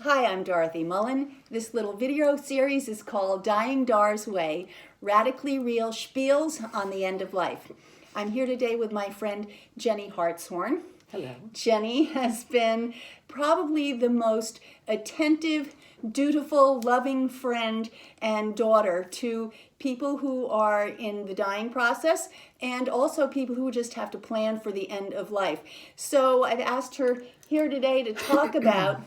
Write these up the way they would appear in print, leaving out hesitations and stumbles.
Hi, I'm Dorothy Mullen. This little video series is called Dying Dar's Way, Radically Real Spiels on the End of Life. I'm here today with my friend Jenny Hartshorne. Hello. Jenny has been probably the most attentive, dutiful, loving friend and daughter to people who are in the dying process and also people who just have to plan for the end of life. So I've asked her here today to talk about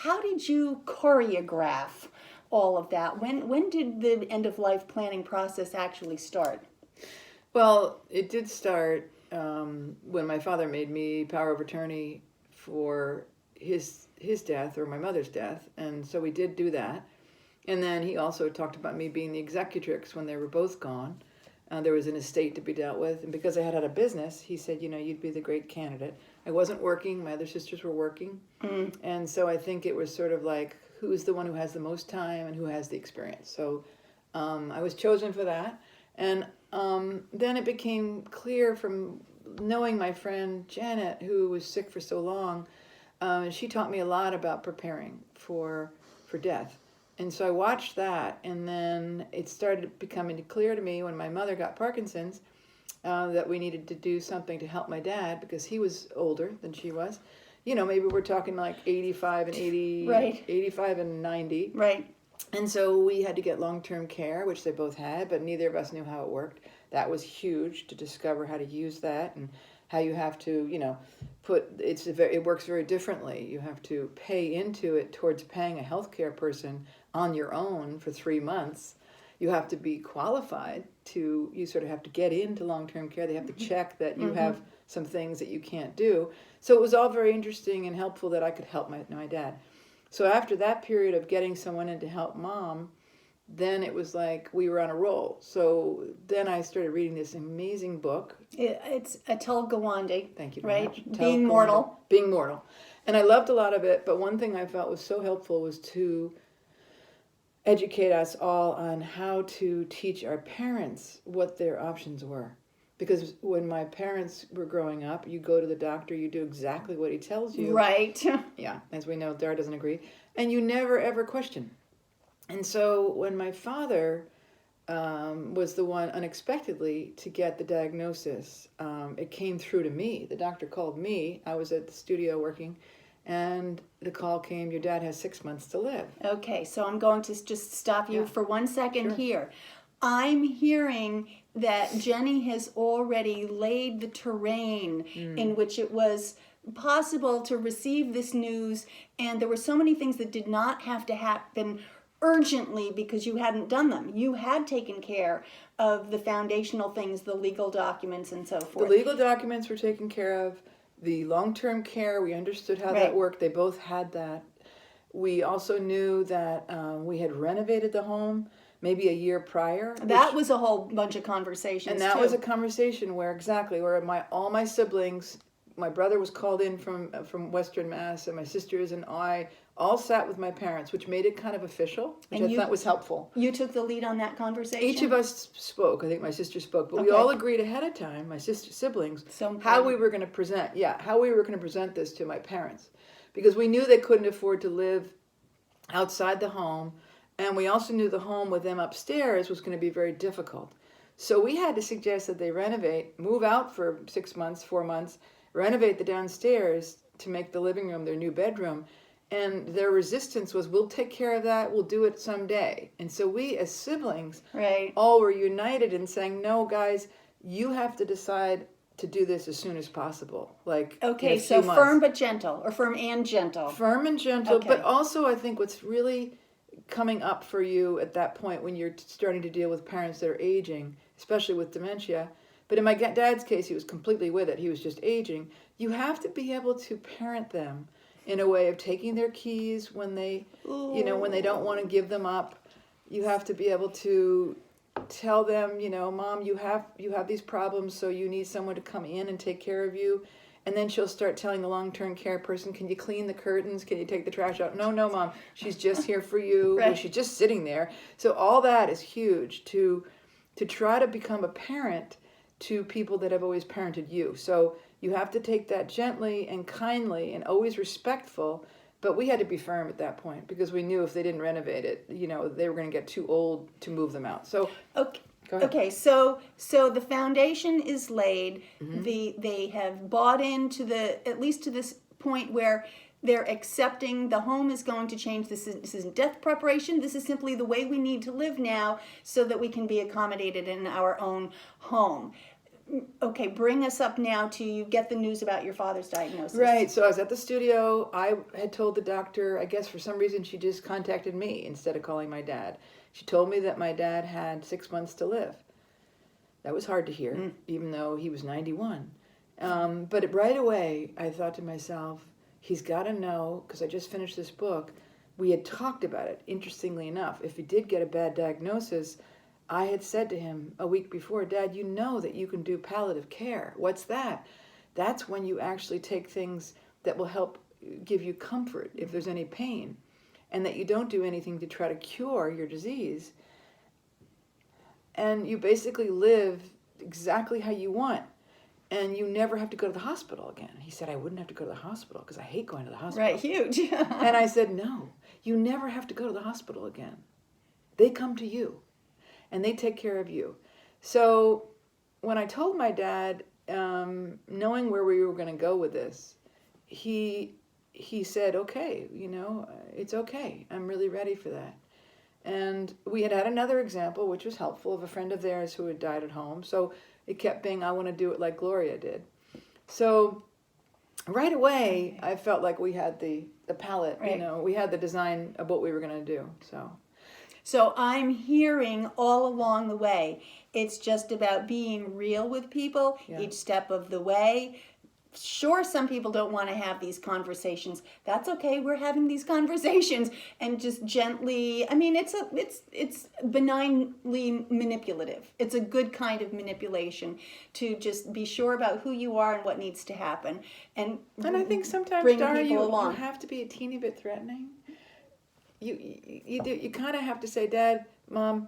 how did you choreograph all of that? When did the end of life planning process actually start? Well, it did start when my father made me power of attorney for his death or my mother's death, and so we did do that. And then he also talked about me being the executrix when they were both gone. There was an estate to be dealt with, and because I had a business, he said, you'd be the great candidate. I wasn't working; my other sisters were working, and so I think it was sort of like, who's the one who has the most time and who has the experience. So I was chosen for that, and then it became clear from knowing my friend Janet, who was sick for so long. She taught me a lot about preparing for death. And so I watched that, and then it started becoming clear to me when my mother got Parkinson's that we needed to do something to help my dad because he was older than she was. Maybe we're talking like 85 and 80, Right. 85 and 90. Right. And so we had to get long-term care, which they both had, but neither of us knew how it worked. That was huge to discover how to use that and how you have to, it works very differently. You have to pay into it towards paying a healthcare person on your own for 3 months. You have to be qualified you sort of have to get into long-term care. They have to check that you have some things that you can't do. So it was all very interesting and helpful that I could help my dad. So after that period of getting someone in to help mom, then it was like we were on a roll. So then I started reading this amazing book. It's Atul Gawande. Thank you very right? much. Being Mortal. Being Mortal. And I loved a lot of it, but one thing I felt was so helpful was to educate us all on how to teach our parents what their options were. Because when my parents were growing up, you go to the doctor, you do exactly what he tells you. Right. Yeah, as we know, Dara doesn't agree. And you never, ever question. And so when my father was the one unexpectedly to get the diagnosis, it came through to me. The doctor called me. I was at the studio working, and the call came, your dad has 6 months to live. Okay, so I'm going to just stop you for 1 second here. I'm hearing that Jenny has already laid the terrain in which it was possible to receive this news, and there were so many things that did not have to happen urgently because you hadn't done them. You had taken care of the foundational things, the legal documents and so forth. The legal documents were taken care of. The long-term care, we understood how that worked. They both had that. We also knew that we had renovated the home maybe a year prior. That was a whole bunch of conversations, and that was a conversation where all my siblings, my brother was called in from Western Mass, and my sisters and I all sat with my parents, which made it kind of official, which I thought was helpful. You took the lead on that conversation? Each of us spoke. I think my sister spoke, but we all agreed ahead of time, my siblings, how we were going to present. Yeah, how we were going to present this to my parents, because we knew they couldn't afford to live outside the home, and we also knew the home with them upstairs was going to be very difficult. So we had to suggest that they move out for 6 months, 4 months, renovate the downstairs to make the living room their new bedroom. And their resistance was, we'll take care of that, we'll do it someday. And so we as siblings all were united in saying, no, guys, you have to decide to do this as soon as possible. Okay, so firm but gentle, or firm and gentle. Firm and gentle, but also I think what's really coming up for you at that point when you're starting to deal with parents that are aging, especially with dementia, but in my dad's case, he was completely with it. He was just aging. You have to be able to parent them in a way of taking their keys when they, when they don't want to give them up. You have to be able to tell them, Mom, you have these problems, so you need someone to come in and take care of you. And then she'll start telling the long-term care person, can you clean the curtains? Can you take the trash out? No, Mom, she's just here for you. Right. She's just sitting there. So all that is huge to try to become a parent to people that have always parented you. So you have to take that gently and kindly and always respectful, But we had to be firm at that point because we knew if they didn't renovate it, they were going to get too old to move them out. So, Okay. go ahead. Okay, so the foundation is laid. They have bought into at least to this point where they're accepting the home is going to change. This isn't death preparation. This is simply the way we need to live now so that we can be accommodated in our own home. Okay, bring us up now to you get the news about your father's diagnosis. Right. So I was at the studio. I had told the doctor, I guess for some reason she just contacted me instead of calling my dad. She told me that my dad had 6 months to live. That was hard to hear, even though he was 91. But right away, I thought to myself, he's got to know, because I just finished this book. We had talked about it, interestingly enough. If he did get a bad diagnosis, I had said to him a week before, Dad, you know that you can do palliative care. What's that? That's when you actually take things that will help give you comfort if there's any pain, and that you don't do anything to try to cure your disease. And you basically live exactly how you want, and you never have to go to the hospital again. He said, I wouldn't have to go to the hospital because I hate going to the hospital. Right, huge. And I said, no, you never have to go to the hospital again. They come to you. And they take care of you. So when I told my dad, knowing where we were going to go with this, he said, okay, it's okay. I'm really ready for that. And we had another example, which was helpful, of a friend of theirs who had died at home. So it kept being, I want to do it like Gloria did. So right away, I felt like we had the palette, right. We had the design of what we were going to do, So I'm hearing all along the way, it's just about being real with people each step of the way. Sure, some people don't want to have these conversations. That's okay. We're having these conversations and just gently. I mean, it's benignly manipulative. It's a good kind of manipulation to just be sure about who you are and what needs to happen, and I think sometimes, bring Dara, people along. You have to be a teeny bit threatening. You kind of have to say, Dad, Mom,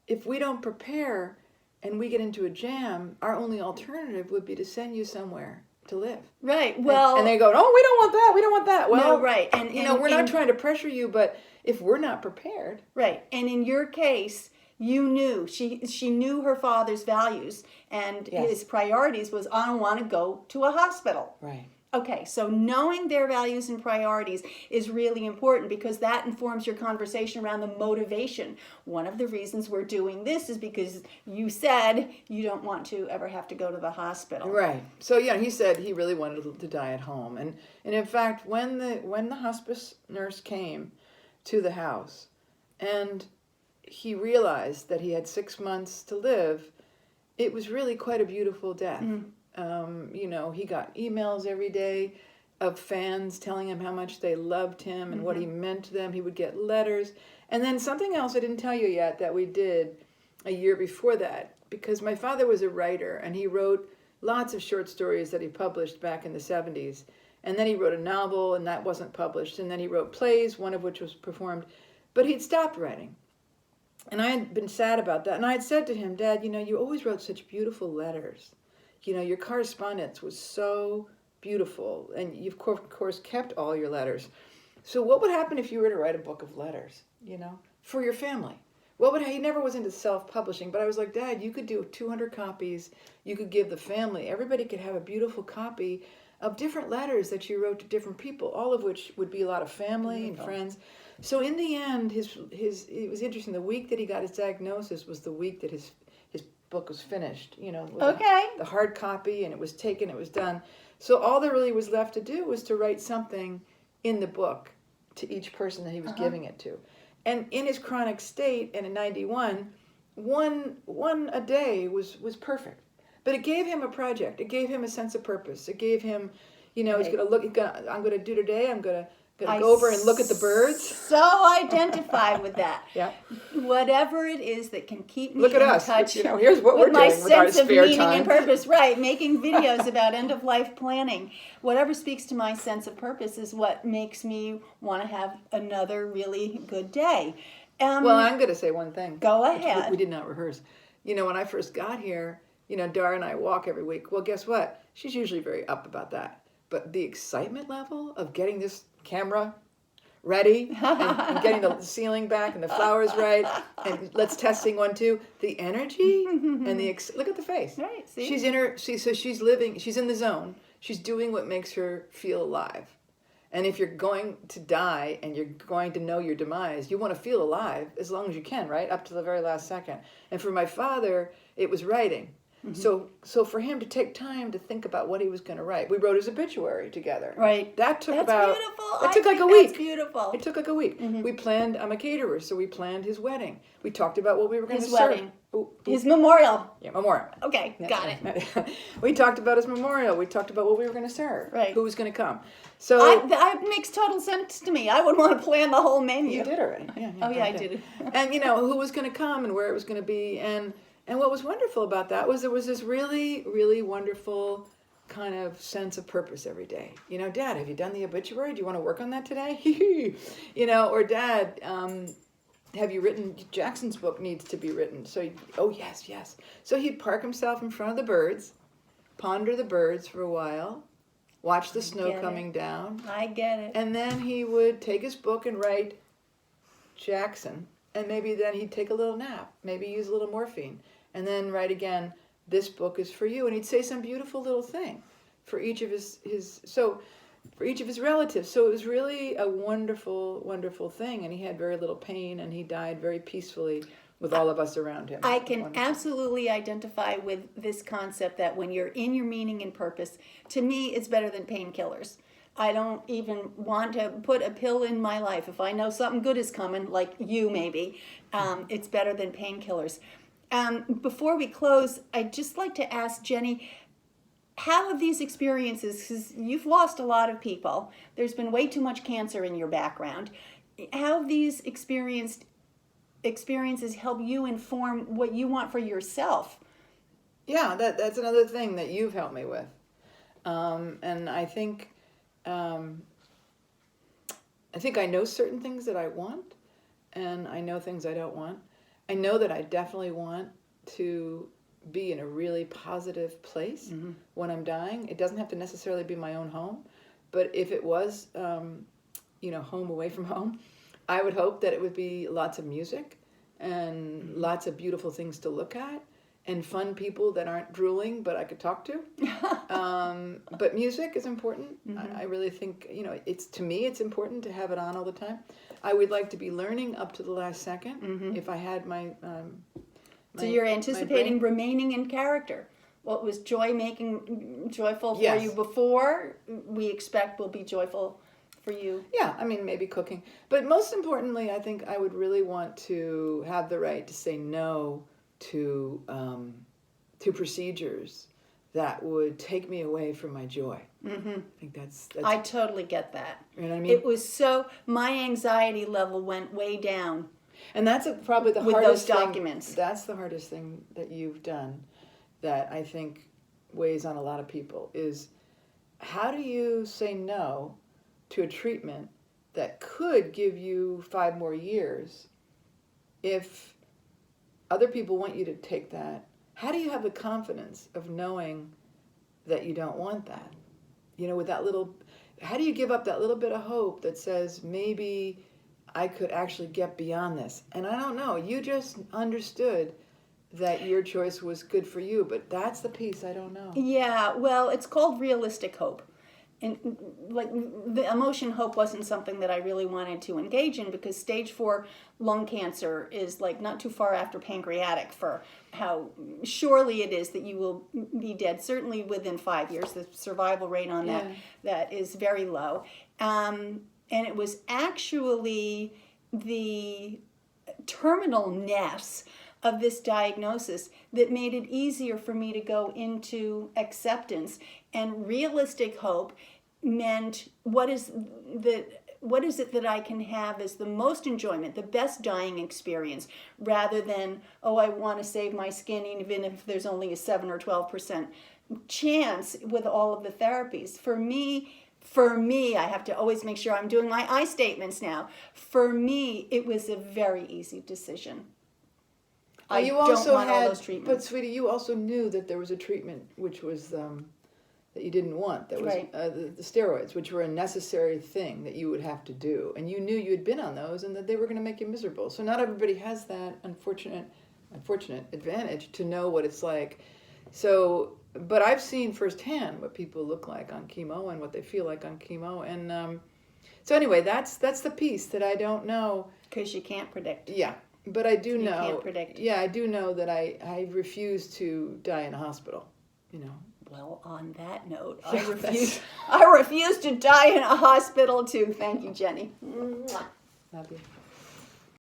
if we don't prepare and we get into a jam, our only alternative would be to send you somewhere to live. Right. Well, and they go, oh, we don't want that. We don't want that. Well, no, right. And we're not trying to pressure you, but if we're not prepared, right. And in your case, you knew she knew her father's values, and his priorities was, I don't want to go to a hospital. Right. Okay, so knowing their values and priorities is really important because that informs your conversation around the motivation. One of the reasons we're doing this is because you said you don't want to ever have to go to the hospital. Right. So he said he really wanted to die at home, and in fact, when the hospice nurse came to the house, and he realized that he had 6 months to live, it was really quite a beautiful death. He got emails every day of fans telling him how much they loved him and what he meant to them. He would get letters. And then something else I didn't tell you yet that we did a year before that, because my father was a writer and he wrote lots of short stories that he published back in the 70s. And then he wrote a novel and that wasn't published. And then he wrote plays, one of which was performed. But he'd stopped writing. And I had been sad about that. And I had said to him, Dad, you always wrote such beautiful letters. Your correspondence was so beautiful, and you've, of course, kept all your letters. So what would happen if you were to write a book of letters, for your family? He never was into self-publishing, but I was like, Dad, you could do 200 copies. You could give the family. Everybody could have a beautiful copy of different letters that you wrote to different people, all of which would be a lot of family and friends. So in the end, it was interesting. The week that he got his diagnosis was the week that his book was finished, the hard copy, and it was taken, it was done. So all there really was left to do was to write something in the book to each person that he was giving it to. And in his chronic state, and in 91, one a day was perfect. But it gave him a project. It gave him a sense of purpose. It gave him, he's going to look, I'm going to do today, I'm going to go over and look at the birds. So identify with that. Yeah. Whatever it is that can keep me look at in us. touch Here's what with we're my doing with our sense of spare meaning time. and purpose. Right, making videos about end-of-life planning. Whatever speaks to my sense of purpose is what makes me want to have another really good day. Well, I'm going to say one thing. Go ahead. We did not rehearse. When I first got here, Dara and I walk every week. Well, guess what? She's usually very up about that. But the excitement level of getting this camera ready, and getting the ceiling back and the flowers right, and let's testing 1, 2. The energy and look at the face. Right, see? So she's living, she's in the zone. She's doing what makes her feel alive. And if you're going to die and you're going to know your demise, you want to feel alive as long as you can, right? Up to the very last second. And for my father, it was writing. So for him to take time to think about what he was going to write, we wrote his obituary together. Right. That took That's about. beautiful. It took I like a think week. That's beautiful. It took like a week. We planned. I'm a caterer, so we planned his wedding. We talked about what we were going to His serve. wedding. His memorial. Yeah, memorial. Okay, got it. We talked about his memorial. We talked about what we were going to serve. Right. Who was going to come. So That makes total sense to me. I would want to plan the whole menu. you did already. Yeah, I did. And who was going to come and where it was going to be, and what was wonderful about that was there was this really, really wonderful kind of sense of purpose every day. Dad, have you done the obituary? Do you want to work on that today? Or Dad, have you written, Jackson's book needs to be written. So, yes. So he'd park himself in front of the birds, ponder the birds for a while, watch the snow coming down. I get it. And then he would take his book and write Jackson. And maybe then he'd take a little nap, maybe use a little morphine. And then write again, this book is for you. And he'd say some beautiful little thing for each of for each of his relatives. So it was really a wonderful, wonderful thing. And he had very little pain, and he died very peacefully with all of us around him. I can absolutely identify with this concept that when you're in your meaning and purpose, to me, it's better than painkillers. I don't even want to put a pill in my life. If I know something good is coming, like you maybe, it's better than painkillers. Before we close, I'd just like to ask Jenny, how have these experiences, because you've lost a lot of people, there's been way too much cancer in your background, how have these experiences help you inform what you want for yourself? Yeah, that's another thing that you've helped me with. And I think I know certain things that I want, and I know things I don't want. I know that I definitely want to be in a really positive place when I'm dying. It doesn't have to necessarily be my own home, but if it was, home away from home, I would hope that it would be lots of music and lots of beautiful things to look at and fun people that aren't drooling, but I could talk to. But music is important. I really think, to me, it's important to have it on all the time. I would like to be learning up to the last second if I had my so you're anticipating remaining in character. What was joyful for you before, we expect will be joyful for you. Yeah, maybe cooking. But most importantly, I think I would really want to have the right to say no to procedures that would take me away from my joy. I think that's I totally get that. You know what I mean? It was my anxiety level went way down. And that's probably the with hardest those documents. thing. That's the hardest thing that you've done that I think weighs on a lot of people is how do you say no to a treatment that could give you 5 more years if other people want you to take that? How do you have the confidence of knowing that you don't want that? With that how do you give up that little bit of hope that says maybe I could actually get beyond this? And I don't know, you just understood that your choice was good for you, but that's the piece I don't know. Yeah, well, it's called realistic hope. And like the emotion hope wasn't something that I really wanted to engage in because stage 4 lung cancer is like not too far after pancreatic for how surely it is that you will be dead, certainly within 5 years. The survival rate on that is very low. And it was actually the terminalness of this diagnosis that made it easier for me to go into acceptance. And realistic hope meant what is it that I can have as the most enjoyment, the best dying experience, rather than, I want to save my skin even if there's only a 7 or 12% chance with all of the therapies. For me, I have to always make sure I'm doing my I statements now. For me, it was a very easy decision. I don't want all those treatments. But sweetie, you also knew that there was a treatment which was that you didn't want. That was Right. the steroids, which were a necessary thing that you would have to do, and you knew you had been on those, and that they were going to make you miserable. So not everybody has that unfortunate advantage to know what it's like. So, but I've seen firsthand what people look like on chemo and what they feel like on chemo, and so anyway, that's the piece that I don't know. Because you can't predict. Yeah, but I do know. Can't predict. Yeah, I do know that I refuse to die in a hospital. You know. Well, on that note, Yeah, I refuse to die in a hospital too. Thank you, Jenny. Mwah. Love you.